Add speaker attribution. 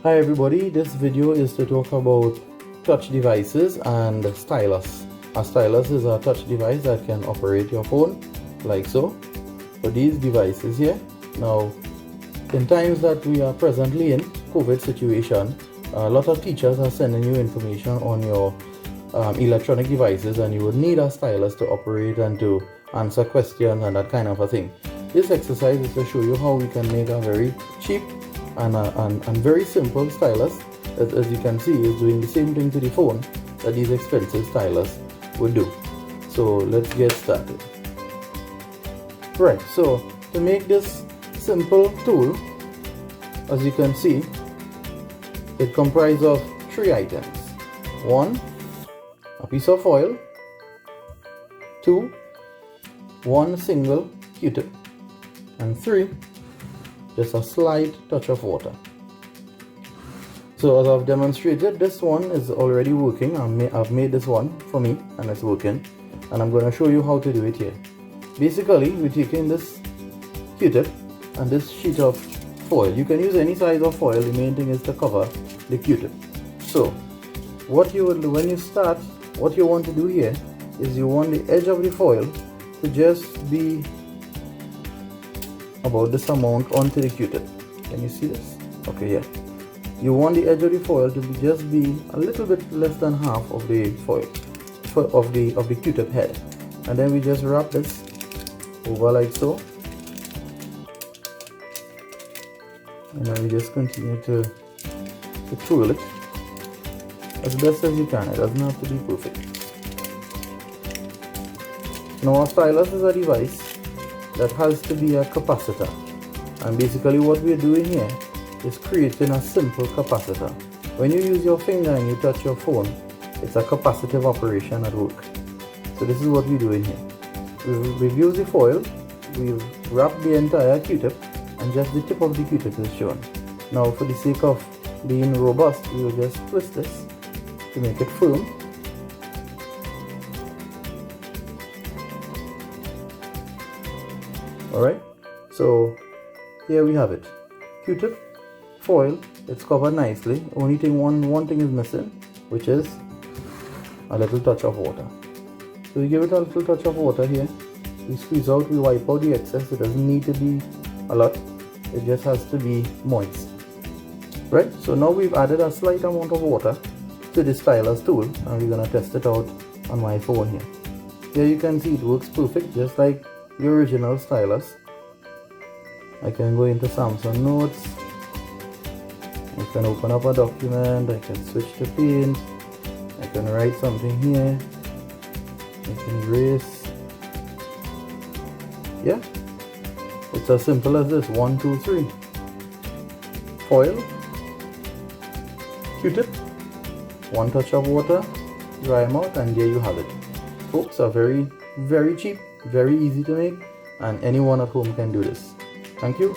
Speaker 1: Hi everybody, this video is to talk about touch devices and stylus. A stylus is a touch device that can operate your phone like so. For these devices here, now in times that we are presently in COVID situation, a lot of teachers are sending you information on your electronic devices, and you would need a stylus to operate and to answer questions and that kind of a thing. This exercise is to show you how we can make a very cheap and very simple stylus that, as you can see, is doing the same thing to the phone that these expensive stylus would do. So let's get started. Right, so to make this simple tool, as you can see, it comprises of 3 items. 1, a piece of foil. 2, 1 single Q-tip. And 3, just a slight touch of water. So as I've demonstrated, this one is already working. I've made this one for me and it's working, and I'm going to show you how to do it here. Basically, we're taking this Q-tip and this sheet of foil. You can use any size of foil, the main thing is to cover the Q-tip. So what you will do when you start, what you want to do here is you want the edge of the foil to just be about this amount onto the Q-tip. Can you see this? Okay, yeah. You want the edge of the foil to just be a little bit less than half of the foil, of the Q-tip head, and then we just wrap this over like so, and then we just continue to twirl it as best as you can. It doesn't have to be perfect. Now, a stylus is a device that has to be a capacitor, and basically what we're doing here is creating a simple capacitor. When you use your finger and you touch your phone, it's a capacitive operation at work. So this is what we're doing here. We've used the foil, we've wrapped the entire Q-tip, and just the tip of the Q-tip is shown. Now, for the sake of being robust, we will just twist this to make it firm. Alright, so here we have it. Q-tip, foil, it's covered nicely. Only thing, one thing is missing, which is a little touch of water. So we give it a little touch of water here. We squeeze out, we wipe out the excess. It doesn't need to be a lot. It just has to be moist. Right, so now we've added a slight amount of water to the stylus tool, and we're going to test it out on my phone here. Here you can see it works perfect, just like the original stylus. I can go into Samsung Notes, I can open up a document, I can switch to paint, I can write something here, I can erase. Yeah, it's as simple as this. 1, 2, 3. Foil, Q-tip, 1 touch of water, dry them out, and there you have it. Folks, are very cheap, very easy to make, and anyone at home can do this. Thank you.